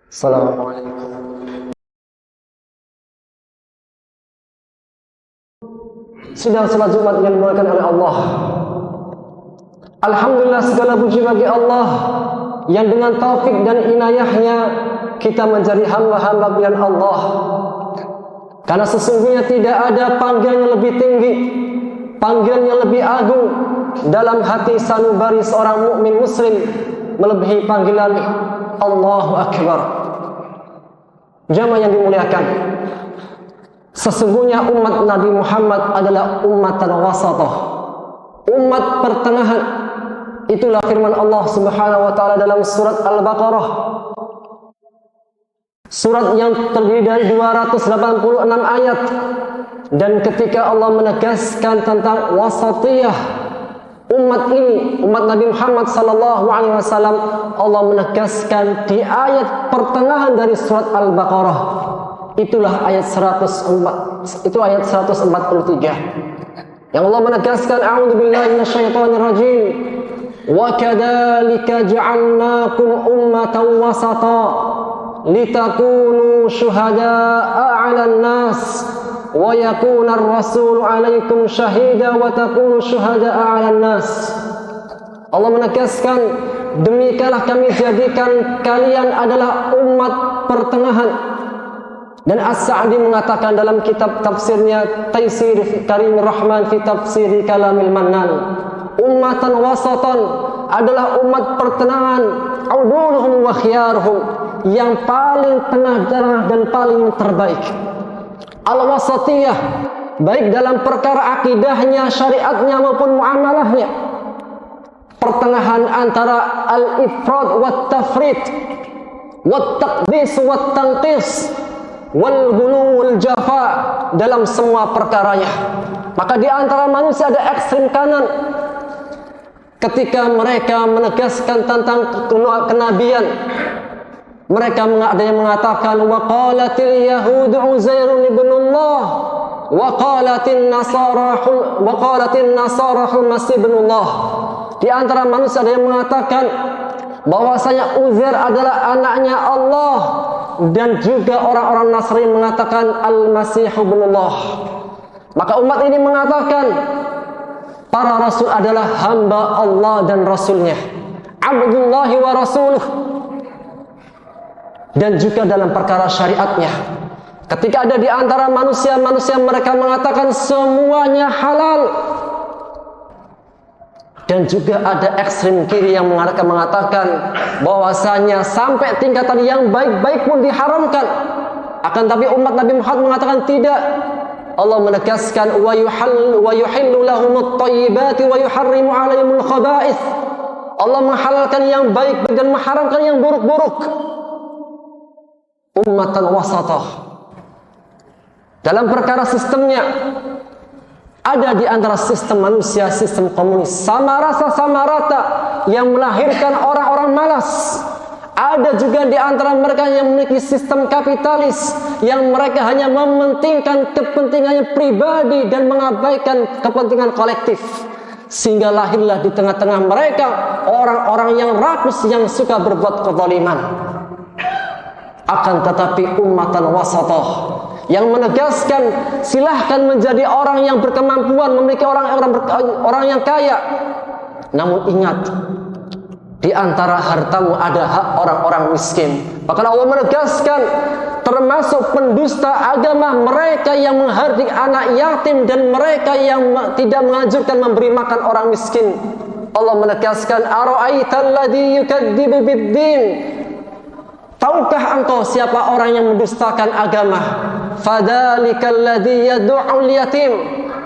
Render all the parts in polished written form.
Assalamualaikum. Sidang salat Jumat yang dimuliakan oleh Allah. Alhamdulillah, segala puji bagi Allah yang dengan taufik dan inayahnya kita menjadi hamba-hamba pilihan Allah. Karena sesungguhnya tidak ada panggilan yang lebih tinggi, panggilan yang lebih agung dalam hati sanubari seorang mukmin muslim melebihi panggilan Allahu Akbar. Jamaah yang dimuliakan, sesungguhnya umat Nabi Muhammad adalah ummatan wasatah, umat pertengahan. Itulah firman Allah Subhanahu wa taala dalam surat Al-Baqarah, surat yang terdiri dari 286 ayat. Dan ketika Allah menegaskan tentang wasatiyah umat ini, umat Nabi Muhammad sallallahu alaihi wasallam, Allah menegaskan di ayat pertengahan dari surat Al-Baqarah. Itulah ayat 104, itu ayat 143. Yang Allah menegaskan, a'udzubillahi minasyaitonir rajim. Wa kadzalika ja'alnakum ummatan wasata litakunu syuhada'a 'alan nas wa yakuna ar-rasulu 'alaikum syahida wa takunu syuhada'a 'alan nas. Allah menegaskan, demikianlah kami jadikan kalian adalah umat pertengahan. Dan As-Sa'di mengatakan dalam kitab tafsirnya Taisir Karimur Rahman fi Tafsiri Kalamil Mannan, ummatan wasatan adalah umat pertengahan, uduluhum wa khiyaruhum, yang paling tengah-tengah dan paling terbaik. Al-wasatiyah, baik dalam perkara akidahnya, syariatnya maupun muamalahnya, pertengahan antara al-ifrad wa tafrid, wa taqdis wa tanqis, wal ghulu wal jafa dalam semua perkaranya. Maka di antara manusia ada ekstrem kanan ketika mereka menegaskan tentang kenabian. Mereka ada yang mengatakan wa qalatil yahudu Uzairun ibnullah wa qalatin nasara Masih ibnullah. Di antara manusia ada yang mengatakan bahwasanya Uzair adalah anaknya Allah, dan juga orang-orang Nasrani mengatakan Al-Masih ibnullah. Maka umat ini mengatakan para rasul adalah hamba Allah dan rasulnya, Abdullahi wa rasuluh. Dan juga dalam perkara syariatnya, ketika ada di antara manusia-manusia mereka mengatakan semuanya halal. Dan juga ada ekstrem kiri yang mengatakan bahwasanya sampai tingkatan yang baik-baik pun diharamkan. Akan tapi umat Nabi Muhammad mengatakan tidak. Allah menegaskan wa yuhillu lahumut thayyibati wa yuharrimu 'alaihimul khaba'ith. Allah menghalalkan yang baik dan mengharamkan yang buruk-buruk. Ummatan wasatah. Dalam perkara sistemnya, ada di antara sistem manusia sistem komunis, sama rasa sama rata, yang melahirkan orang-orang malas. Ada juga di antara mereka yang memiliki sistem kapitalis, yang mereka hanya mementingkan kepentingannya pribadi dan mengabaikan kepentingan kolektif. Sehingga lahirlah di tengah-tengah mereka orang-orang yang rakus, yang suka berbuat kezaliman. Akan tetapi ummatan wasatah yang menegaskan silahkan menjadi orang yang berkemampuan, memiliki orang yang kaya. Namun ingat, di antara hartamu ada hak orang-orang miskin. Bahkan Allah menegaskan, termasuk pendusta agama mereka yang menghardik anak yatim dan mereka yang tidak menganjurkan memberi makan orang miskin. Allah menegaskan, ara'aital ladzi yukadzibu bid-din. Tahukah engkau siapa orang yang mendustakan agama? Fadzalikal ladzi yad'ul yatim.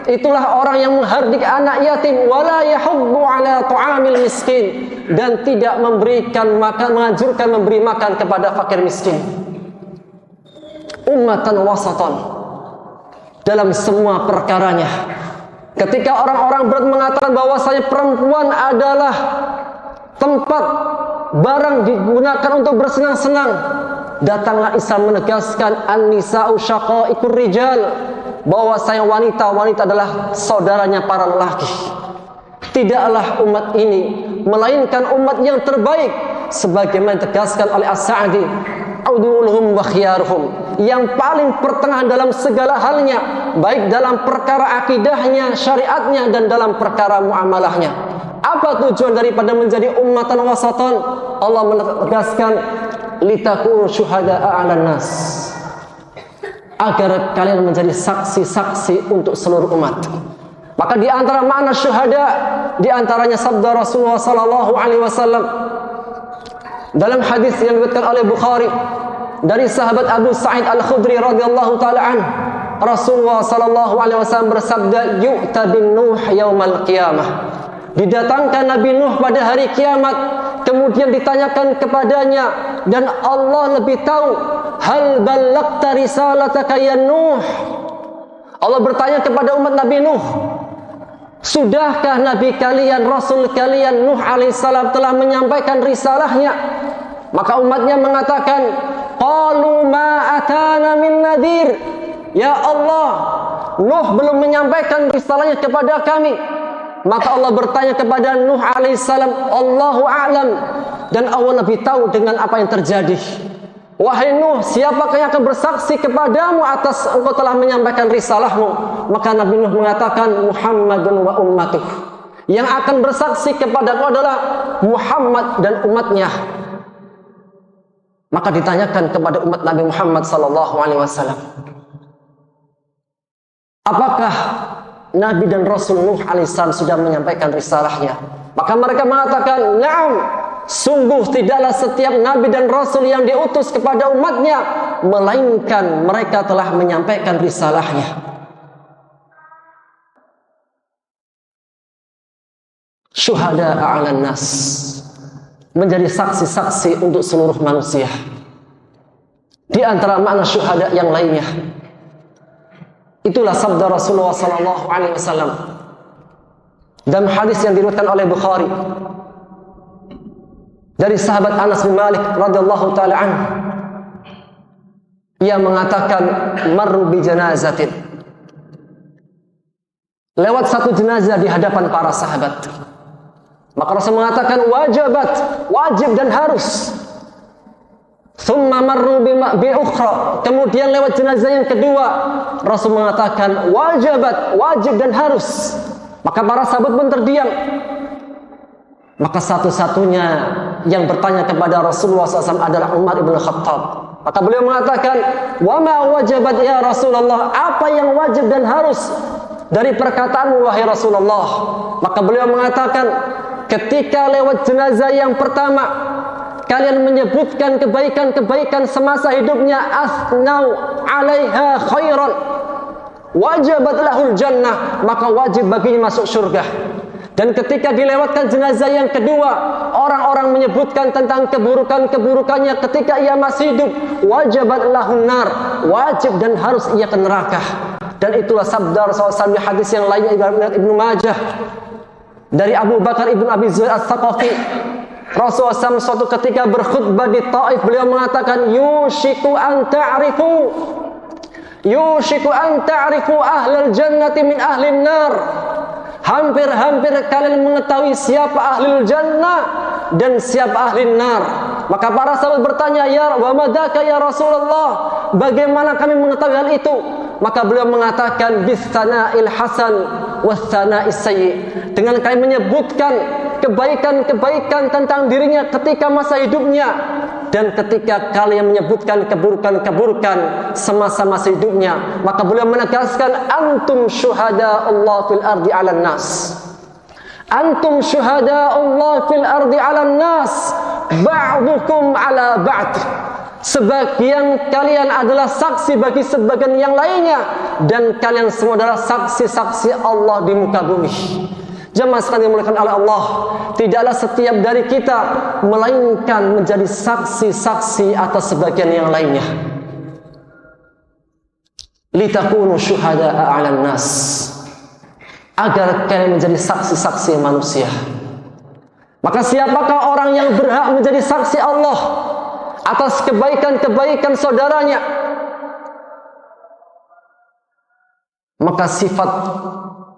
Itulah orang yang menghardik anak yatim, wala yahuddu ala ta'amil miskin, dan tidak memberikan makan, menganjurkan memberi makan kepada fakir miskin. Ummatan wasatan dalam semua perkaranya. Ketika orang-orang berat mengatakan bahwasanya perempuan adalah tempat barang digunakan untuk bersenang-senang, datanglah Islam menegaskan an-nisa'u syaqa'iqur rijal, bahwasanya wanita adalah saudaranya para lelaki. tidaklah umat ini melainkan umat yang terbaik, sebagaimana ditegaskan oleh As-Sa'di, uduluhum wa khiyaruhum, yang paling pertengahan dalam segala halnya, baik dalam perkara akidahnya, syariatnya, dan dalam perkara muamalahnya. Apa tujuan daripada menjadi ummatan wasatan? Allah menegaskan, litakunu syuhada'a 'alan nas, agar kalian menjadi saksi-saksi untuk seluruh umat. Maka di antara makna syuhada, di antaranya sabda Rasulullah sallallahu alaihi wasallam dalam hadis yang diriwayatkan oleh Bukhari dari sahabat Abu Sa'id Al-Khudri radhiyallahu taala anhu, Rasulullah sallallahu alaihi wasallam bersabda, yu'ta bin Nuh yaumal qiyamah, didatangkan Nabi Nuh pada hari kiamat, kemudian ditanyakan kepadanya, dan Allah lebih tahu, hal ballagta risalataka ya Nuh. Allah bertanya kepada umat Nabi Nuh, sudahkah Nabi kalian, Rasul kalian Nuh alaihissalam telah menyampaikan risalahnya? Maka umatnya mengatakan, qalu ma atana min nadhir, ya Allah, Nuh belum menyampaikan risalahnya kepada kami. Maka Allah bertanya kepada Nuh alaihissalam, Allahu a'lam, dan Allah lebih tahu dengan apa yang terjadi. Wahai Nuh, siapakah yang akan bersaksi kepadamu atas engkau telah menyampaikan risalahmu? Maka Nabi Nuh mengatakan, Muhammadun wa ummatuh, yang akan bersaksi kepadaku adalah Muhammad dan umatnya. Maka ditanyakan kepada umat Nabi Muhammad sallallahu alaihi wasallam, apakah Nabi dan Rasul Nuh alaihissalam sudah menyampaikan risalahnya? Maka mereka mengatakan, na'am, sungguh tidaklah setiap Nabi dan Rasul yang diutus kepada umatnya, melainkan mereka telah menyampaikan risalahnya. Syuhada 'alan nas, menjadi saksi-saksi untuk seluruh manusia. Di antara makna syuhada yang lainnya, itulah sabda Rasulullah sallallahu alaihi wasallam dalam hadis yang diriwayatkan oleh Bukhari dari sahabat Anas bin Malik radhiyallahu taala anhu, ia mengatakan, marru bi janazatin, lewat satu jenazah di hadapan para sahabat. Maka Rasul mengatakan, wajibat, wajib dan harus. Thumma marru bi ukhra, kemudian lewat jenazah yang kedua, Rasul mengatakan, wajibat, wajib dan harus. Maka para sahabat pun terdiam. Maka satu-satunya yang bertanya kepada Rasulullah SAW adalah Umar ibn Khattab. Maka beliau mengatakan, wa ma wajibat ya Rasulullah, apa yang wajib dan harus dari perkataanmu wahai Rasulullah? Maka beliau mengatakan, ketika lewat jenazah yang pertama, kalian menyebutkan kebaikan-kebaikan semasa hidupnya, asnau alaiha khairan, wajibat lahul jannah, maka wajib baginya masuk surga. Dan ketika dilewatkan jenazah yang kedua, orang-orang menyebutkan tentang keburukan-keburukannya ketika ia masih hidup, wajibat lahun nar, wajib dan harus ia ke neraka. Dan itulah sabda Rasulullah SAW di hadis yang lainnya Ibnu Majah dari Abu Bakar ibn Abi Zaid As-Saqafi. Rasulullah SAW suatu ketika berkhutbah di Taif, beliau mengatakan, yushiku an ta'rifu ahlal jannati min ahlin nar, hampir-hampir kalian mengetahui siapa ahlul jannah dan siapa ahlin nar. Maka para sahabat bertanya, ya wa madaka ya Rasulullah, bagaimana kami mengetahui hal itu? Maka beliau mengatakan, bisana'il hasan wasana'is sayyi, dengan kami menyebutkan kebaikan-kebaikan tentang dirinya ketika masa hidupnya, dan ketika kalian menyebutkan keburukan-keburukan semasa masa hidupnya. Maka beliau menegaskan, antum syuhada Allah fil ardi 'alan nas, antum syuhada Allah fil ardi 'alan nas, ba'dukum 'ala ba'd, sebagian kalian adalah saksi bagi sebagian yang lainnya, dan kalian semua adalah saksi-saksi Allah di muka bumi. Jemaah sekalian dimuliakan oleh Allah, tidaklah setiap dari kita melainkan menjadi saksi-saksi atas sebagian yang lainnya. Litakunu syuhada'a 'alan nas, agar kalian menjadi saksi-saksi manusia. Maka siapakah orang yang berhak menjadi saksi Allah atas kebaikan-kebaikan saudaranya? Maka sifat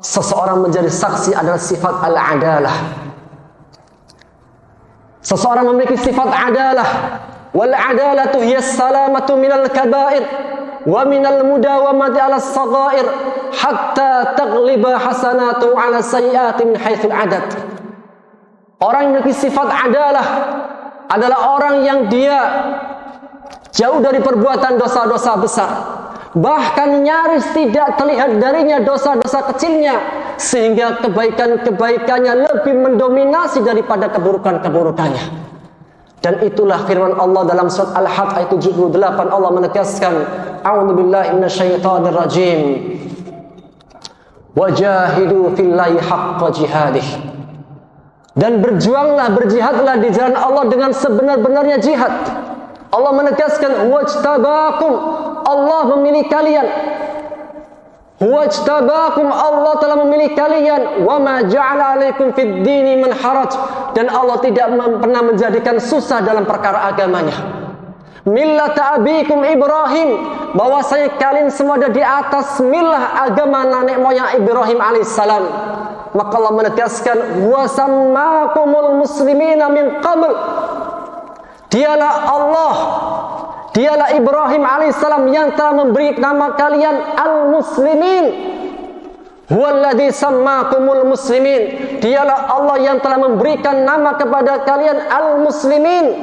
seseorang menjadi saksi adalah sifat al-adalah. Seseorang memiliki sifat adalah. Wal adalatu hiya salamatu minal kaba'ir wa minal mudawamati 'ala as-saghair hatta taghliba hasanatu 'ala sayyiati min haitsul adad. Orang yang memiliki sifat adalah orang yang dia jauh dari perbuatan dosa-dosa besar. Bahkan nyaris tidak terlihat darinya dosa-dosa kecilnya, sehingga kebaikan-kebaikannya lebih mendominasi daripada keburukan-keburukannya. Dan itulah firman Allah dalam surat Al-Hajj ayat 78. Allah menegaskan, a'udzubillahi minasyaitonir rajim, wajahidu fillahi haqqa jihadih. Dan berjuanglah, berjihadlah di jalan Allah dengan sebenar-benarnya jihad. Allah menegaskan, wajtabakum, Allah memilih kalian. Wajtabakum, Allah telah memilih kalian. Wa ma ja'ala 'alaikum fid dini min haraj, dan Allah tidak pernah menjadikan susah dalam perkara agamanya. Millata abikum Ibrahim, bahwasanya kalian semua ada di atas milah agama nenek moyang Ibrahim alaihissalam. Maka Allah menegaskan, wa sammakumul muslimina min qabl, dialah Allah, dialah Ibrahim alaihissalam yang telah memberi nama kalian al-muslimin. Huwallazi sammakumul muslimin, dialah Allah yang telah memberikan nama kepada kalian al-muslimin.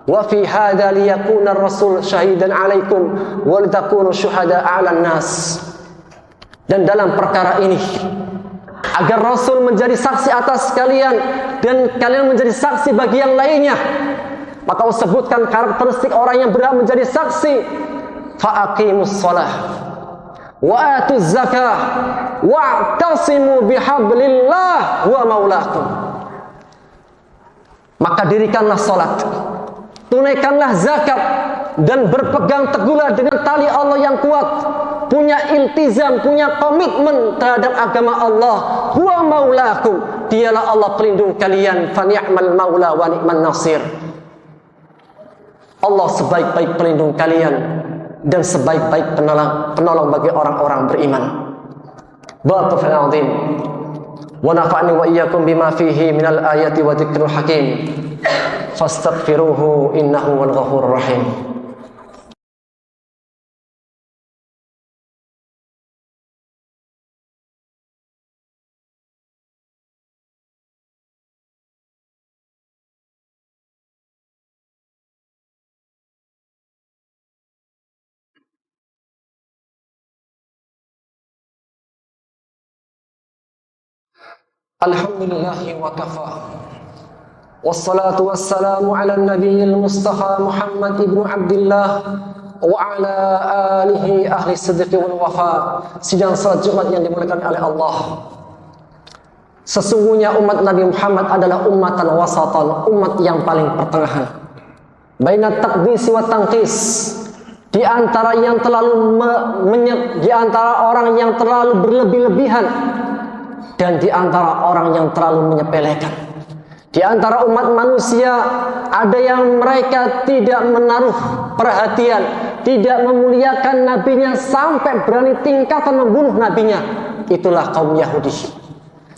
Wa fi hadza liyakuna ar-rasul syahidan 'alaikum wa litakunu syuhada'a 'alan nas. Dan dalam perkara ini, agar Rasul menjadi saksi atas kalian dan kalian menjadi saksi bagi yang lainnya, maka Allah sebutkan karakteristik orang yang berhak menjadi saksi. Fa'aqimus shalah wa atuz zakah wa'tasimu bihablillah wa maulakum. Maka dirikanlah salat, tunaikanlah zakat, dan berpegang teguhlah dengan tali Allah yang kuat. Punya iltizam, punya komitmen terhadap agama Allah. Huwa maulakum, dialah Allah pelindung kalian. Fa ni'mal maula wa ni'man nasir. Allah sebaik-baik pelindung kalian dan sebaik-baik penolong bagi orang-orang beriman. Barakallahu azim. Wa nafa'ani wa iyyakum bima fihi minal ayati wa dzikril hakim. Fastaghfiruhu innahu wal ghafurur rahim. Alhamdulillahi wa kafa. Wassalatu wassalamu ala nabiyil mustafa Muhammad ibnu Abdillah wa ala alihi ahli sidqi wal wafa. Sidang salat Jumat yang dimuliakan oleh Allah. Sesungguhnya umat Nabi Muhammad adalah ummatan wasatan, umat yang paling pertengahan. Baina taqdis wa tanqis, di antara yang terlalu di antara orang yang terlalu berlebih-lebihan dan di antara orang yang terlalu menyepelekan. Di antara umat manusia ada yang mereka tidak menaruh perhatian, tidak memuliakan nabinya sampai berani tingkatan membunuh nabinya. Itulah kaum Yahudi.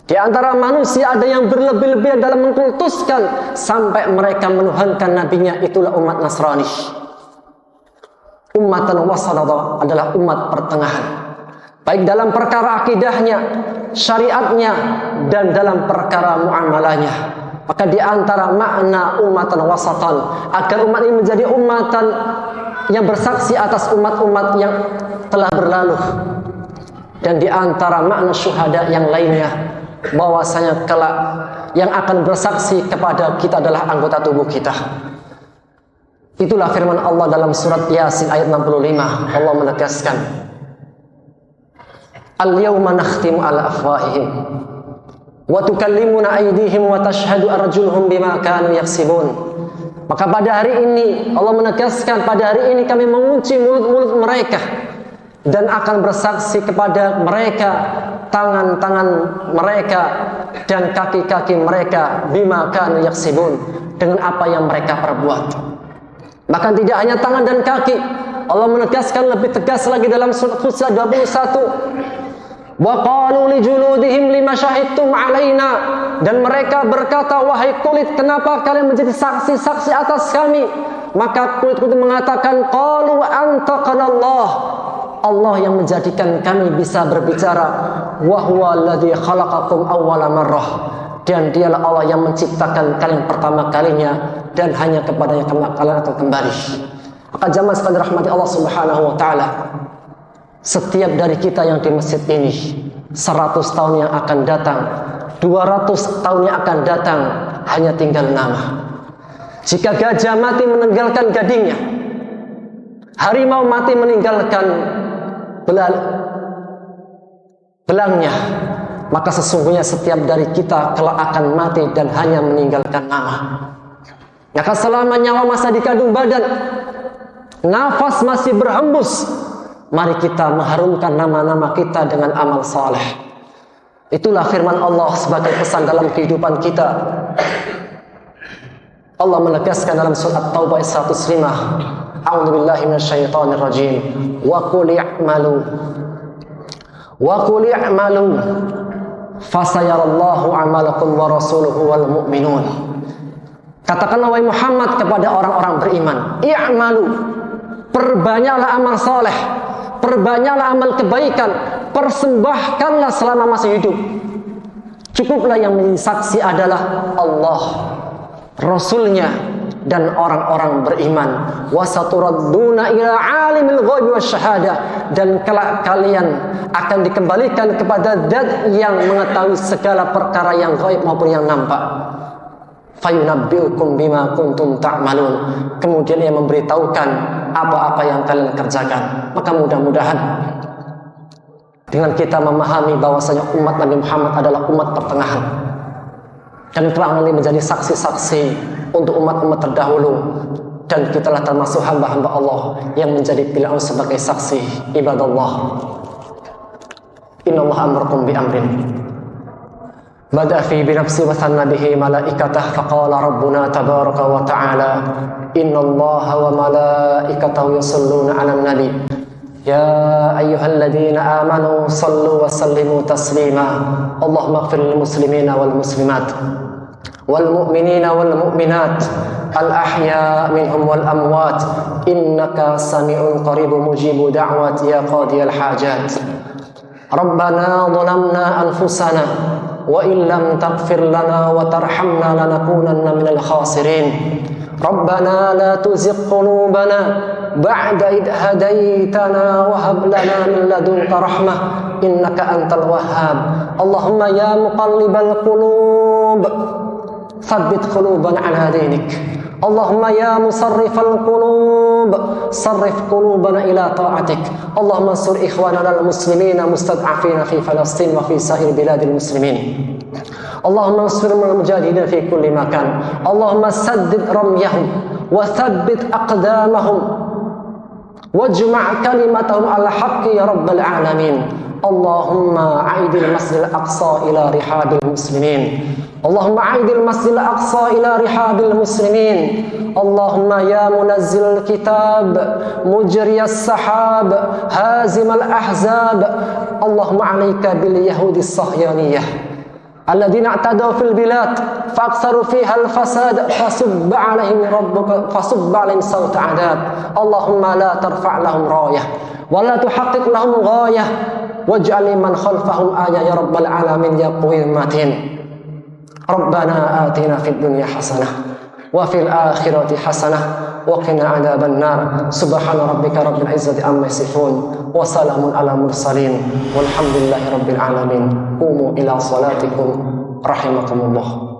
Di antara manusia ada yang berlebih-lebihan dalam mengkultuskan sampai mereka menuhankan nabinya. Itulah umat Nasrani. Ummatan wasatah adalah umat pertengahan, baik dalam perkara akidahnya, syariatnya, dan dalam perkara muamalahnya. Maka di antara makna ummatan wasatan, agar umat ini menjadi ummatan yang bersaksi atas umat-umat yang telah berlalu. Dan di antara makna syuhada yang lainnya, bahwasanya kelak yang akan bersaksi kepada kita adalah anggota tubuh kita. Itulah firman Allah dalam surat Yasin ayat 65. Allah menegaskan, Al-yawma nakhtimu ala afwahihim wa tukallimuna aydihim wa tashhadu arjuluhum bima kanu yaksibun. Maka pada hari ini Allah menegaskan, pada hari ini kami mengunci mulut-mulut mereka dan akan bersaksi kepada mereka tangan-tangan mereka dan kaki-kaki mereka bima kanu yaksibun, dengan apa yang mereka perbuat. Bahkan tidak hanya tangan dan kaki, Allah menegaskan lebih tegas lagi dalam surat Fussilat 21, Wa qalu li juludihim lima syahidtum alaina, dan mereka berkata, wahai kulit, kenapa kalian menjadi saksi-saksi atas kami? Maka kulit-kulit mengatakan, qalu antaqanallah, Allah yang menjadikan kami bisa berbicara. Wa huwa alladzi khalaqakum awwala marrah, dan dialah Allah yang menciptakan kalian pertama kalinya, dan hanya kepadanya kalian akan kembali. Maka jamaah sekalian rahmati Allah Subhanahu wa taala, setiap dari kita yang di masjid ini 100 tahun yang akan datang, 200 tahun yang akan datang, hanya tinggal nama. Jika gajah mati meninggalkan gadingnya, harimau mati meninggalkan belangnya, maka sesungguhnya setiap dari kita kelak akan mati dan hanya meninggalkan nama. Maka selama nyawa masih di kandung badan, nafas masih berhembus, mari kita mengharumkan nama-nama kita dengan amal saleh. Itulah firman Allah sebagai pesan dalam kehidupan kita. Allah menegaskan dalam surat Taubah 105, A'udzubillahi minasyaitonir rajim. Wa qul i'malu fasayarallahu 'amalakum wa rasuluhu wal mu'minun. Katakanlah wahai Muhammad kepada orang-orang beriman, i'malu, perbanyaklah amal saleh, perbanyaklah amal kebaikan, persembahkanlah selama masih hidup. Cukuplah yang menjadi saksi adalah Allah, Rasulnya, dan orang-orang beriman. Wasaturadduna ila alimil ghaibi wasyahadah, dan kelak kalian akan dikembalikan kepada Zat yang mengetahui segala perkara yang gaib maupun yang nampak. Fayunabbiukum bima kuntum ta'malun, kemudian ia memberitahukan apa-apa yang kalian kerjakan. Maka mudah-mudahan dengan kita memahami bahwasanya umat Nabi Muhammad adalah umat pertengahan, dan telah menjadi saksi-saksi untuk umat-umat terdahulu, dan kitalah termasuk hamba-hamba Allah yang menjadi pilihan sebagai saksi. Ibadallah, innallaha amarakum bi amrin bada'a fi bi nafsi wa thanna bihi malaikatah faqala rabbuna tabaraka wa ta'ala innallaha wa malaikatahu yusalluna 'alan nabi ya ayyuhalladzina amanu sallu wa sallimu taslima Allahumma ighfir lil muslimina wal muslimat wal mu'minina wal mu'minat al ahya minhum wal amwat innaka sami'un qaribun mujibu da'wat ya qadiyal hajat. Rabbana zalamna anfusana wa in lam taghfir lana wa tarhamna lanakunanna minal khasirin. Rabbana la tuzigh qulubana ba'da idh hadaytana wa hab lana min ladunka rahmah innaka antal wahhab. Allahumma ya muqallibal qulub tsabbit qulubana ala dinik. Allahumma ya musarrifal qulub sarrif qulubana ila ta'atik. Allahumma ansur ikhwanana al-muslimina mustad'afina fi Falastin wa fi sa'ir biladil muslimin. Allahumma ansur al-mujahidin fi kulli makan. Allahumma saddid ramyahum wa thabbit aqdamahum wajma' kalimatahum ala haqqi ya rabbal alamin. Allahumma a'idil masjidil aqsa ila rihabil muslimin. Allahumma a'idil masjidil aqsa ila rihabil muslimin. Allahumma ya munazzilal kitab mujriyas sahab hazimal ahzab. Allahumma 'alaika bil yahudis sahyaniyah alladzina i'tadaw fil bilad fa'aktsaru fiha al fasad fasubba 'alaihim rabbuka fasubba 'alaihim sawta 'adab. Allahumma la tarfa' lahum rayah wa la tuhaqqiq lahum ghayah waj'al liman khalfahum ayah ya rabbal alamin ya qawiyul matin. Rabbana atina fid dunya hasanah wa fil akhirati hasanah wa qina adzaban nar. Subhana rabbika rabbil izzati amma yasifun wa salamun ala mursalin walhamdulillahi rabbil alamin. Qumu ila salatikum rahimakumullah.